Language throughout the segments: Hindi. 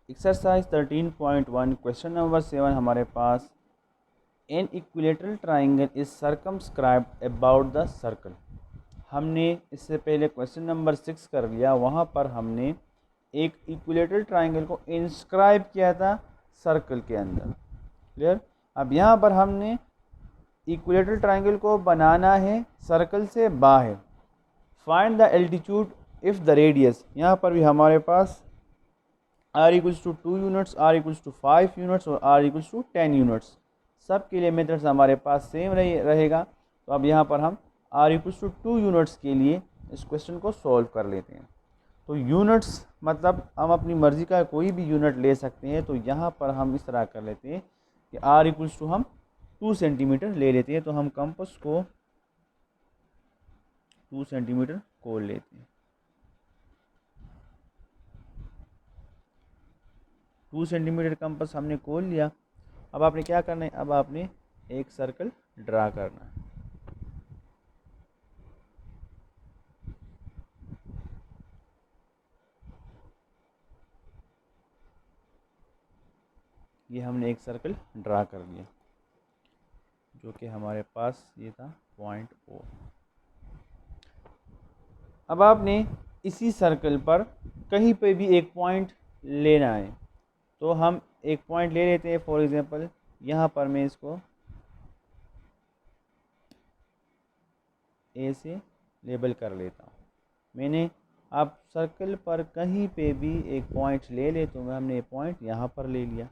एक्सरसाइज 13.1 क्वेश्चन नंबर 7 हमारे पास an equilateral triangle is circumscribed about the circle. हमने इससे पहले क्वेश्चन नंबर 6 कर लिया, वहाँ पर हमने एक इक्विलेटरल ट्राइंगल को इंस्क्राइब किया था सर्कल के अंदर। क्लियर। अब यहाँ पर हमने इक्विलेटरल ट्राइंगल को बनाना है सर्कल से बाहर। Find the altitude if the radius, यहाँ पर भी हमारे पास r equals to 2 units, r equals to 5 units और r इक्वल्स टू 10 यूनिट्स। सब के लिए मेथड्स हमारे पास सेम रहेगा। तो अब यहाँ पर हम r इक्वल्स टू 2 यूनिट्स के लिए इस क्वेश्चन को सॉल्व कर लेते हैं। तो यूनिट्स मतलब हम अपनी मर्ज़ी का कोई भी यूनिट ले सकते हैं। तो यहाँ पर हम इस तरह कर लेते हैं कि r इक्वल्स टू हम 2 सेंटीमीटर ले लेते हैं। तो हम कंपास को 2 सेंटीमीटर खोल लेते हैं। 2 सेंटीमीटर कंपास हमने खोल लिया। अब आपने क्या करना है, अब आपने एक सर्कल ड्रा करना है। ये हमने एक सर्कल ड्रा कर लिया, जो कि हमारे पास ये था पॉइंट ओ। अब आपने इसी सर्कल पर कहीं पे भी एक पॉइंट लेना है। तो हम एक पॉइंट ले लेते हैं। फॉर एग्जांपल यहाँ पर मैं इसको ए से लेबल कर लेता हूँ। मैंने आप सर्कल पर कहीं पे भी एक पॉइंट ले ले, तो हमने पॉइंट यहाँ पर ले लिया।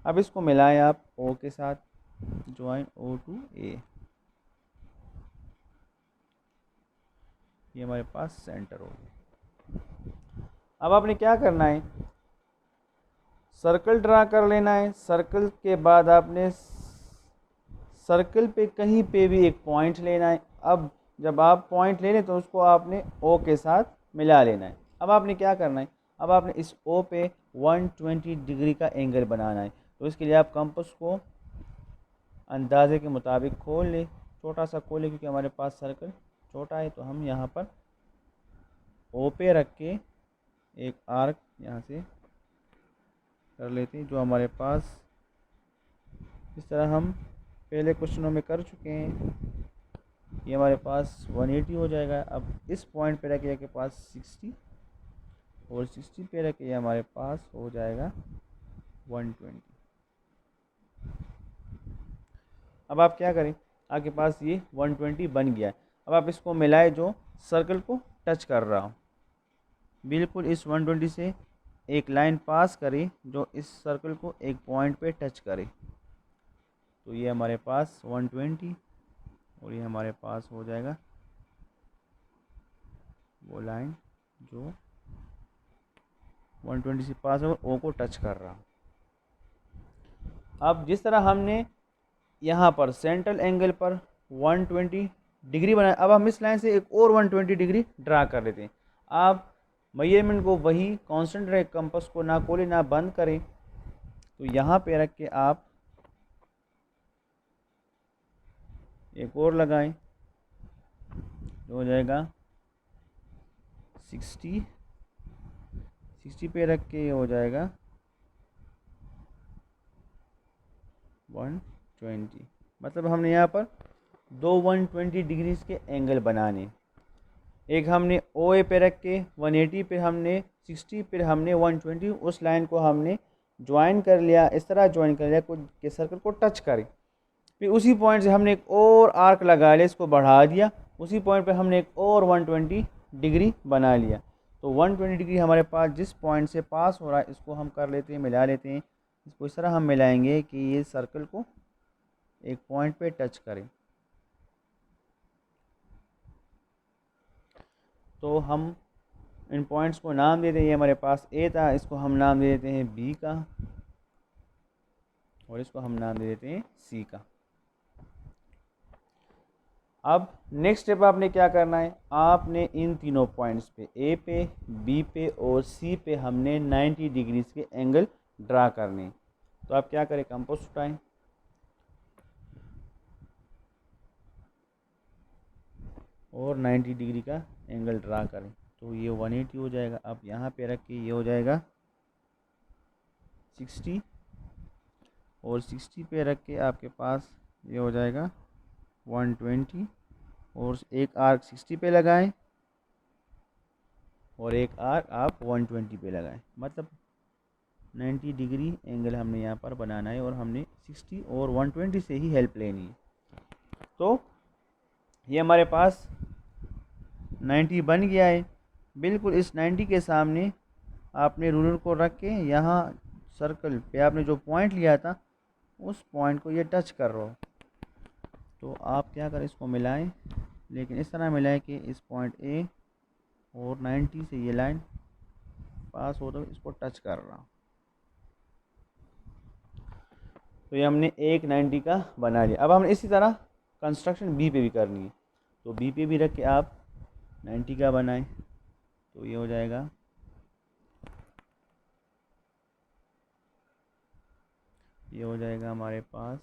अब इसको मिलाएं आप ओ के साथ, ज्वाइन ओ टू ए। ये हमारे पास सेंटर हो गया। अब आपने क्या करना है, सर्कल ड्रा कर लेना है। सर्कल के बाद आपने सर्कल पे कहीं पे भी एक पॉइंट लेना है। अब जब आप पॉइंट ले लें तो उसको आपने ओ के साथ मिला लेना है। अब आपने क्या करना है, अब आपने इस ओ पे 120 डिग्री का एंगल बनाना है। तो इसके लिए आप कंपास को अंदाजे के मुताबिक खोल लें, छोटा सा खोलें क्योंकि हमारे पास सर्कल छोटा है। तो हम यहाँ पर ओ पे रख के एक आर्क यहाँ से कर लेते हैं, जो हमारे पास इस तरह हम पहले क्वेश्चनों में कर चुके हैं। ये हमारे पास 180 हो जाएगा। अब इस पॉइंट पे रखे के पास 60 और 60 पे रखे हमारे पास हो जाएगा 120। अब आप क्या करें, आपके पास ये 120 बन गया है। अब आप इसको मिलाए जो सर्कल को टच कर रहा हो, बिल्कुल इस 120 से एक लाइन पास करें जो इस सर्कल को एक पॉइंट पे टच करे। तो ये हमारे पास 120 और ये हमारे पास हो जाएगा वो लाइन जो 120 से पास हो ओ को टच कर रहा। अब जिस तरह हमने यहाँ पर सेंट्रल एंगल पर 120 डिग्री बनाया, अब हम इस लाइन से एक और 120 डिग्री ड्रा कर लेते हैं। आप मेजरमेंट को वही कांस्टेंट रहे, कंपास को ना खोलें ना बंद करें। तो यहाँ पे रख के आप एक और लगाएं, जो हो जाएगा 60 पे रख के ये हो जाएगा 120। मतलब हमने यहाँ पर दो 120 डिग्रीज के एंगल बनाने। एक हमने ओ ए पे रख के 180 पे हमने 60 पे हमने 120, उस लाइन को हमने ज्वाइन कर लिया। इस तरह ज्वाइन कर लिया कुछ के सर्कल को टच करें। फिर उसी पॉइंट से हमने एक और आर्क लगा लिया, इसको बढ़ा दिया। उसी पॉइंट पे हमने एक और 120 डिग्री बना लिया। तो 120 डिग्री हमारे पास जिस पॉइंट से पास हो रहा है, इसको हम कर लेते हैं, मिला लेते हैं। इसको इस तरह हम मिलाएंगे कि ये सर्कल को एक पॉइंट पे टच करें। तो हम इन पॉइंट्स को नाम दे दें। ये हमारे पास ए था, इसको हम नाम दे देते हैं बी का, और इसको हम नाम दे देते हैं सी का। अब नेक्स्ट स्टेप आपने क्या करना है, आपने इन तीनों पॉइंट्स पे ए पे, बी पे और सी पे हमने 90 डिग्रीज के एंगल ड्रा करने। तो आप क्या करें, कंपास उठाएं और 90 डिग्री का एंगल ड्रा करें। तो ये 180 हो जाएगा। अब यहाँ पे रख के ये हो जाएगा 60 और 60 पे रख के आपके पास ये हो जाएगा 120 और एक आर्क 60 पे लगाएं और एक आर्क आप 120 पे लगाएं, मतलब 90 डिग्री एंगल हमने यहाँ पर बनाना है और हमने 60 और 120 से ही हेल्प लेनी है। तो ये हमारे पास 90 बन गया है। बिल्कुल इस 90 के सामने आपने रूलर को रख के यहाँ सर्कल पे आपने जो पॉइंट लिया था उस पॉइंट को ये टच कर रहा हो, तो आप क्या करें, इसको मिलाएं, लेकिन इस तरह मिलाएं कि इस पॉइंट ए और 90 से ये लाइन पास हो तो इसको टच कर रहा। तो ये हमने एक 90 का बना लिया। अब हमने इसी तरह कंस्ट्रक्शन बी पे भी करनी है, तो बी पे भी रख के आप 90 का बनाएं, तो ये हो जाएगा हमारे पास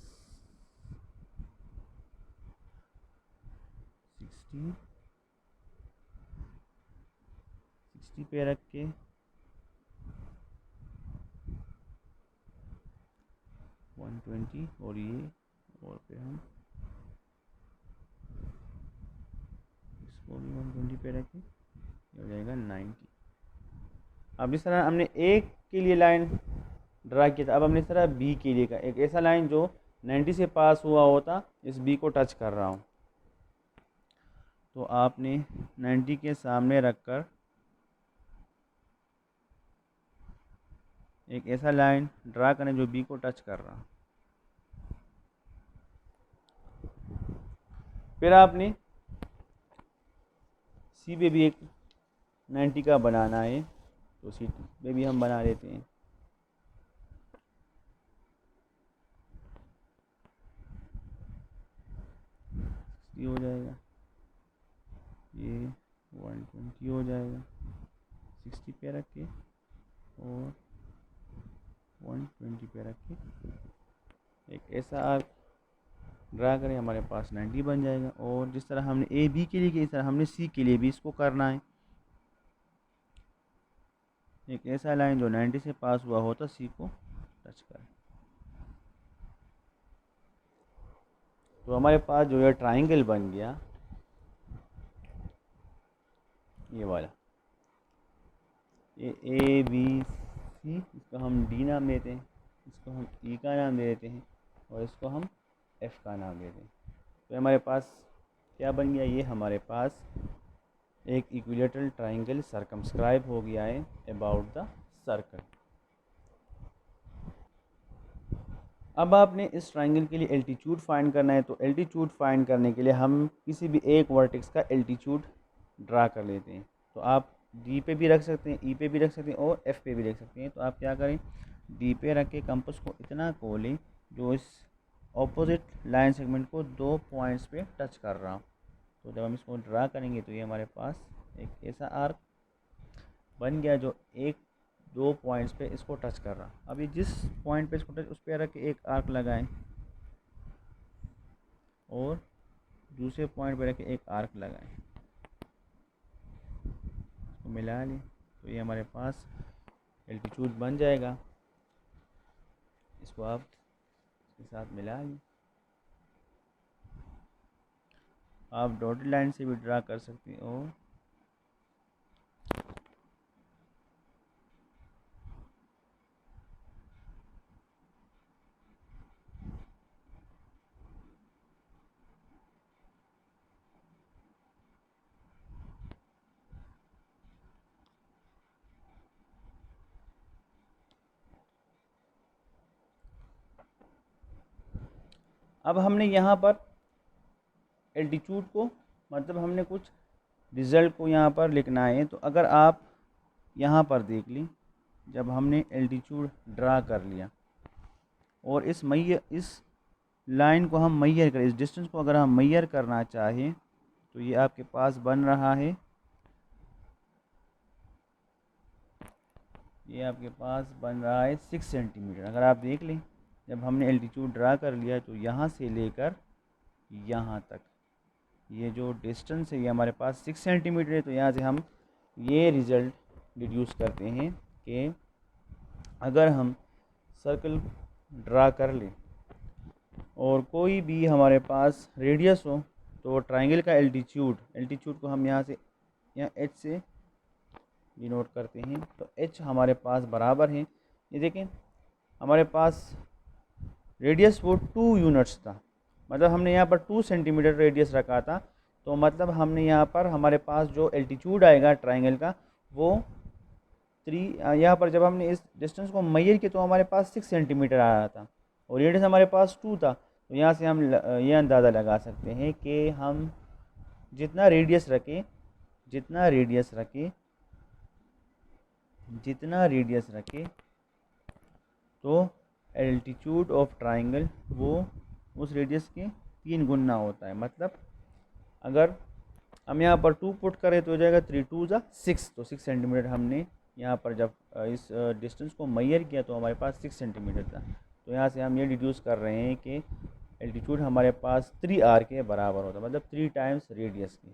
60 पे रख के 120 और ये, और फिर हम इसको भी 120 पे रखें, ये हो जाएगा 90। अब इस तरह हमने ए के लिए लाइन ड्रा किया था, अब हमने इस तरह बी के लिए का एक ऐसा लाइन जो 90 से पास हुआ होता इस बी को टच कर रहा हूँ, तो आपने 90 के सामने रखकर एक ऐसा लाइन ड्रा करें जो बी को टच कर रहा। फिर आपने सी पे भी एक 90 का बनाना है, तो सी पे भी हम बना लेते हैं। ये हो जाएगा, ये 120 हो जाएगा 60 पे रख के और 120 पे रख के एक ऐसा आर्क ड्रा करें, हमारे पास 90 बन जाएगा। और जिस तरह हमने ए बी के लिए किया इस तरह हमने सी के लिए भी इसको करना है, एक ऐसा लाइन जो 90 से पास हुआ हो तो सी को टच करें। तो हमारे पास जो है ट्राइंगल बन गया ये वाला, ये ए बी सी, इसको हम डी नाम देते हैं, इसको हम ई का नाम दे देते हैं और इसको हम एफ का नाम देते हैं। तो हमारे पास क्या बन गया, ये हमारे पास एक इक्विलेटरल ट्राइंगल सर्कमस्क्राइब हो गया है अबाउट द सर्कल। अब आपने इस ट्राइंगल के लिए एल्टीट्यूड फाइंड करना है, तो एल्टीट्यूड फाइंड करने के लिए हम किसी भी एक वर्टेक्स का एल्टीट्यूड ड्रा कर लेते हैं। तो आप डी पे भी रख सकते हैं, ई पे भी रख सकते हैं और एफ पे भी रख सकते हैं। तो आप क्या करें, डी पे रख के कंपास को इतना खोलें जो इस ऑपोजिट लाइन सेगमेंट को 2 पॉइंट्स पे टच कर रहा। तो जब हम इसको ड्रा करेंगे तो ये हमारे पास एक ऐसा आर्क बन गया जो 1-2 पॉइंट्स पे इसको टच कर रहा। अभी जिस पॉइंट पे इसको टच उस पर रख के एक आर्क लगाएं और दूसरे पॉइंट पे रख के एक आर्क लगाएं, इसको मिला लें, तो ये हमारे पास एल्टीट्यूड बन जाएगा। इसको आप इसके साथ मिला लें। आप डॉटेड लाइन से भी ड्रा कर सकते हो। अब हमने यहाँ पर एल्टीट्यूड को, मतलब हमने कुछ रिज़ल्ट को यहाँ पर लिखना है। तो अगर आप यहाँ पर देख लें, जब हमने एल्टीट्यूड ड्रा कर लिया और इस लाइन को हम मैयर करें, इस डिस्टेंस को अगर हम मैयर करना चाहें तो ये आपके पास बन रहा है, ये आपके पास बन रहा है 6 सेंटीमीटर। अगर आप देख लें, जब हमने एल्टीट्यूड ड्रा कर लिया तो यहाँ से लेकर यहाँ तक ये जो डिस्टेंस है ये हमारे पास 6 सेंटीमीटर है। तो यहाँ से हम ये रिज़ल्ट डिड्यूस करते हैं कि अगर हम सर्कल ड्रा कर लें और कोई भी हमारे पास रेडियस हो तो ट्राइंगल का एल्टीट्यूड को हम यहाँ से एच से डिनोट करते हैं। तो एच हमारे पास बराबर है, ये देखें हमारे पास रेडियस वो 2 यूनिट्स था, मतलब हमने यहाँ पर 2 सेंटीमीटर रेडियस रखा था। तो मतलब हमने यहाँ पर हमारे पास जो एल्टीट्यूड आएगा ट्राइंगल का वो 3, यहाँ पर जब हमने इस डिस्टेंस को मेजर किया तो हमारे पास 6 सेंटीमीटर आ रहा था और रेडियस हमारे पास 2 था। तो यहाँ से हम ये अंदाज़ा लगा सकते हैं कि हम जितना रेडियस रखें तो एल्टीट्यूड ऑफ ट्राइंगल वो उस रेडियस के 3 गुना होता है। मतलब अगर हम यहाँ पर 2 पुट करें तो हो जाएगा 3 2 ज़ा 6, तो 6 सेंटीमीटर हमने यहाँ पर जब इस डिस्टेंस को मेजर किया तो हमारे पास 6 सेंटीमीटर था। तो यहाँ से हम ये डिड्यूस कर रहे हैं कि एल्टीट्यूड हमारे पास 3r के बराबर होता है, मतलब 3 टाइम्स रेडियस के।